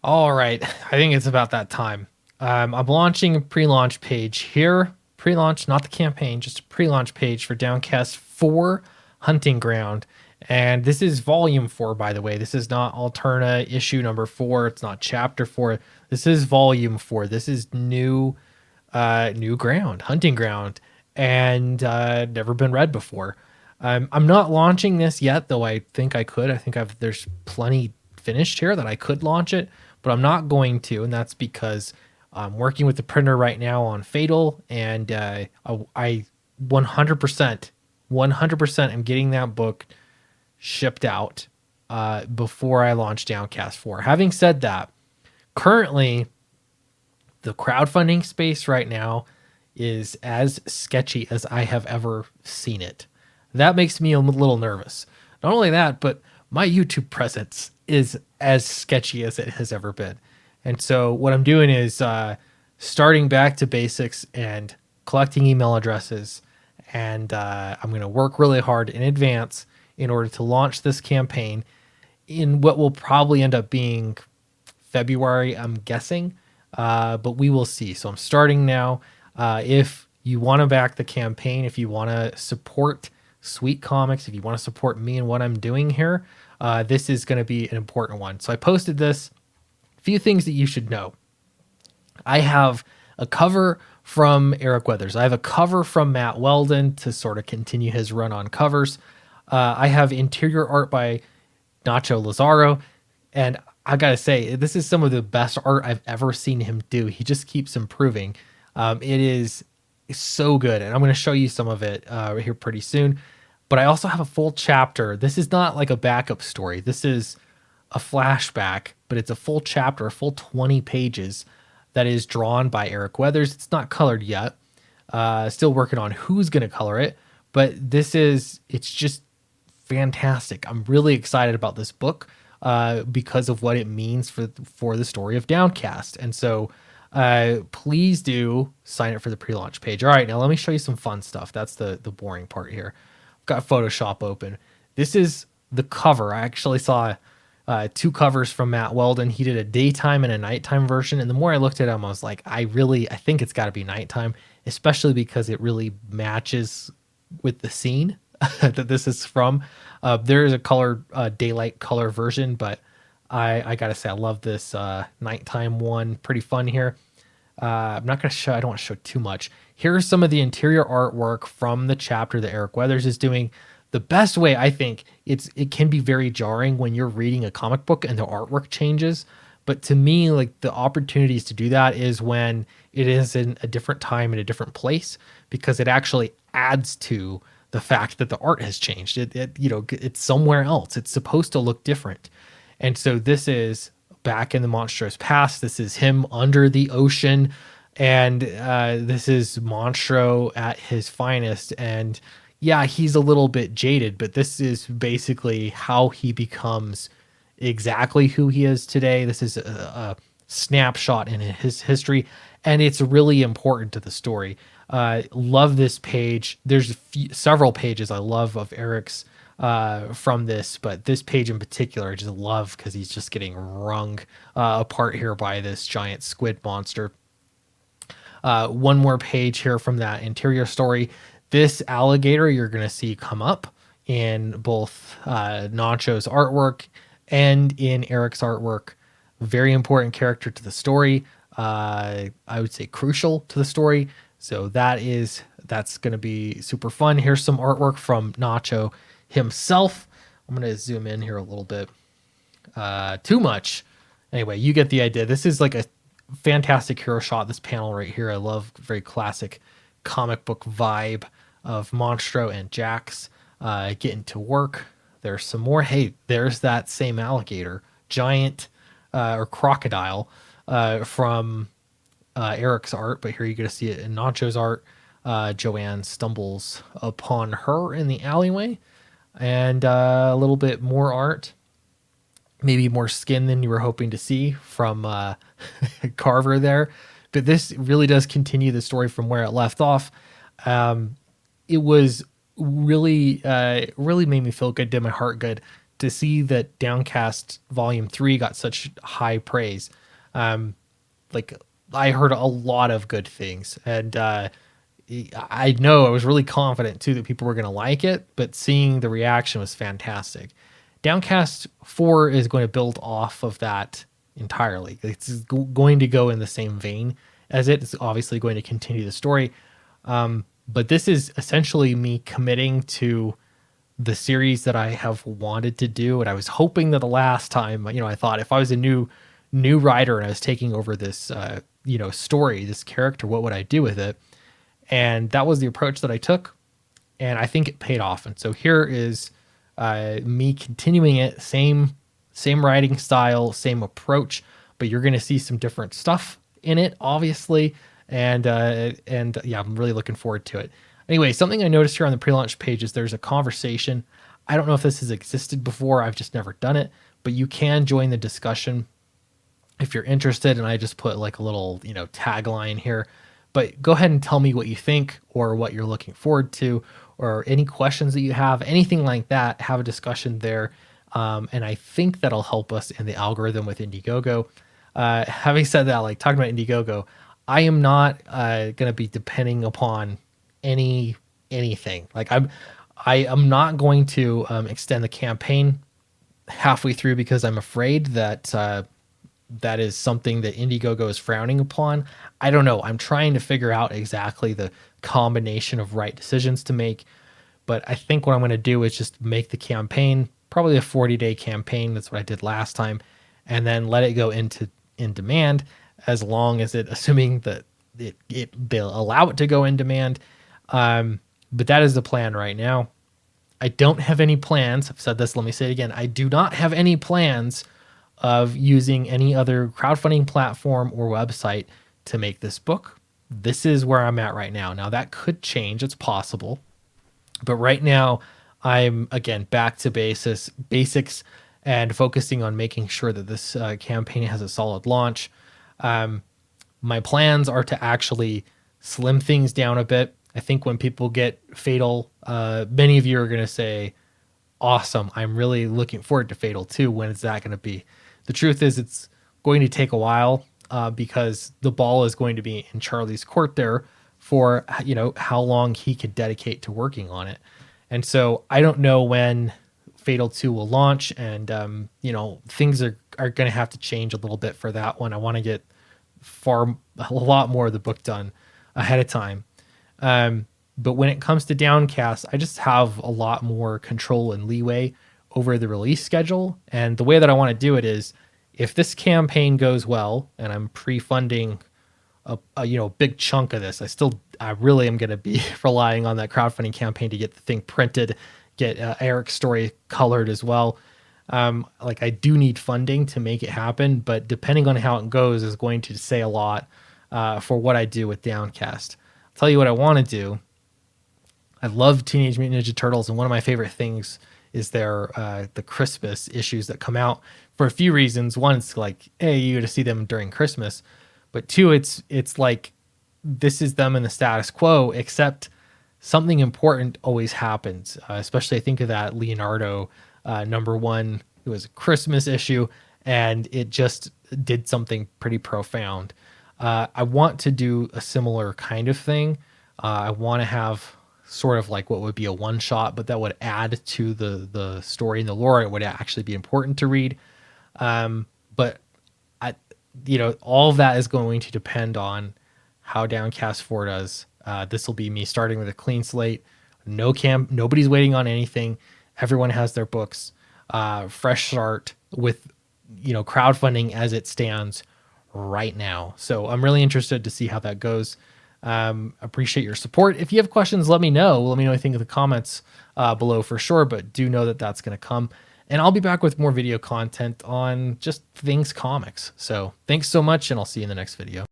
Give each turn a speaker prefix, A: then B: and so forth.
A: All right, I think it's about that time. I'm launching a pre-launch page here. Pre-launch, not the campaign, just a pre-launch page for Downcast 4 Hunting Ground. And this is volume 4, by the way. This is not Alterna issue number 4. It's not chapter 4. This is volume 4. This is new ground, hunting ground, and never been read before. I'm not launching this yet, though I think I could. I think there's plenty finished here that I could launch it, but I'm not going to, and that's because I'm working with the printer right now on Fatal, and I 100%, 100% am getting that book shipped out before I launch Downcast 4. Having said that, currently the crowdfunding space right now is as sketchy as I have ever seen it. That makes me a little nervous. Not only that, but my YouTube presence is as sketchy as it has ever been. And so what I'm doing is starting back to basics and collecting email addresses. And I'm going to work really hard in advance in order to launch this campaign in what will probably end up being February, I'm guessing, but we will see. So I'm starting now. If you want to back the campaign, if you want to support Sweet Comics, if you want to support me and what I'm doing here, this is going to be an important one. So I posted this. A few things that you should know. I have a cover from Eric Weathers. I have a cover from Matt Weldon to sort of continue his run on covers. I have interior art by Nacho Lazaro, and I gotta say, this is some of the best art I've ever seen him do. He just keeps improving. It is so good, and I'm going to show you some of it here pretty soon. But I also have a full chapter. This is not like a backup story. This is a flashback, but it's a full chapter, a full 20 pages that is drawn by Eric Weathers. It's not colored yet. Still working on who's going to color it, but it's just fantastic. I'm really excited about this book because of what it means for the story of Downcast. And so please do sign up for the pre-launch page. All right, now let me show you some fun stuff. That's the boring part here. I've got Photoshop open. This is the cover. I actually saw two covers from Matt Weldon. He did a daytime and a nighttime version. And the more I looked at him, I was like, I think it's got to be nighttime, especially because it really matches with the scene that this is from. There is a color, daylight color version, but I gotta say, I love this nighttime one. Pretty fun here. I'm not gonna show. I don't want to show too much. Here's some of the interior artwork from the chapter that Eric Weathers is doing. The best way, I think, it can be very jarring when you're reading a comic book and the artwork changes. But to me, like, the opportunities to do that is when it is in a different time in a different place, because it actually adds to the fact that the art has changed. It's somewhere else. It's supposed to look different. And so this is back in the monstrous past. This is him under the ocean. And this is Monstro at his finest. And yeah, he's a little bit jaded, but this is basically how he becomes exactly who he is today. This is a snapshot in his history, and it's really important to the story. Love this page. There's several pages I love of Eric's from this, but this page in particular I just love because he's just getting wrung apart here by this giant squid monster. One more page here from that interior story. This alligator you're going to see come up in both Nacho's artwork and in Eric's artwork. Very important character to the story. I would say crucial to the story. So that's going to be super fun. Here's some artwork from Nacho himself. I'm going to zoom in here a little bit. Too much. Anyway, you get the idea. This is like a fantastic hero shot. This panel right here, I love. Very classic comic book vibe of Monstro and Jax getting to work. There's some more. Hey, there's that same alligator, giant or crocodile from Eric's art, but here you're going to see it in Nacho's art. Joanne stumbles upon her in the alleyway, and a little bit more art, maybe more skin than you were hoping to see from Carver there. But this really does continue the story from where it left off. It was really made me feel good, did my heart good to see that Downcast Volume 3 got such high praise. Like I heard a lot of good things, and I know I was really confident too that people were going to like it, but seeing the reaction was fantastic. Downcast 4 is going to build off of that entirely. It's going to go in the same vein as it. It's obviously going to continue the story. But this is essentially me committing to the series that I have wanted to do. And I was hoping that the last time, I thought if I was a new writer and I was taking over this, story, this character, what would I do with it? And that was the approach that I took. And I think it paid off. And so here is me continuing it, same writing style, same approach, but you're going to see some different stuff in it, obviously. And yeah, I'm really looking forward to it. Anyway, something I noticed here on the pre-launch page is there's a conversation. I don't know if this has existed before. I've just never done it, but you can join the discussion if you're interested. And I just put like a little, tagline here, but go ahead and tell me what you think or what you're looking forward to, or any questions that you have, anything like that. Have a discussion there. And I think that'll help us in the algorithm with Indiegogo. Having said that, like talking about Indiegogo, I am not going to be depending upon anything. Like I am not going to extend the campaign halfway through because I'm afraid that that is something that Indiegogo is frowning upon. I don't know. I'm trying to figure out exactly the combination of right decisions to make. But I think what I'm going to do is just make the campaign probably a 40-day campaign. That's what I did last time. And then let it go in demand, as long as assuming that they'll allow it to go in demand. But that is the plan right now. I don't have any plans. I've said this, let me say it again. I do not have any plans of using any other crowdfunding platform or website to make this book. This is where I'm at right now. Now that could change. It's possible. But right now I'm, again, back to basics and focusing on making sure that this campaign has a solid launch. My plans are to actually slim things down a bit. I think when people get Fatal, many of you are going to say, awesome, I'm really looking forward to Fatal 2. When is that going to be? The truth is it's going to take a while because the ball is going to be in Charlie's court there for, how long he could dedicate to working on it. And so I don't know when Fatal 2 will launch, and, things are going to have to change a little bit for that one. I want to get a lot more of the book done ahead of time. But when it comes to Downcast, I just have a lot more control and leeway over the release schedule. And the way that I want to do it is, if this campaign goes well and I'm pre-funding a big chunk of this, I really am going to be relying on that crowdfunding campaign to get the thing printed, get Eric's story colored as well. I do need funding to make it happen, but depending on how it goes is going to say a lot for what I do with Downcast. I'll tell you what I want to do. I love Teenage Mutant Ninja Turtles, and one of my favorite things is the Christmas issues that come out for a few reasons. One, it's like, hey, you get to see them during Christmas, but two, it's like this is them in the status quo, except something important always happens. Especially, I think of that Leonardo #1. It was a Christmas issue, and it just did something pretty profound. I want to do a similar kind of thing. I want to have sort of like what would be a one shot, but that would add to the story and the lore. It would actually be important to read. But all of that is going to depend on how Downcast 4 does. This will be me starting with a clean slate. Nobody's waiting on anything. Everyone has their books. Fresh start with, crowdfunding as it stands right now. So I'm really interested to see how that goes. Appreciate your support. If you have questions, let me know. Let me know what you think in the comments below for sure, but do know that that's going to come. And I'll be back with more video content on just things comics. So thanks so much, and I'll see you in the next video.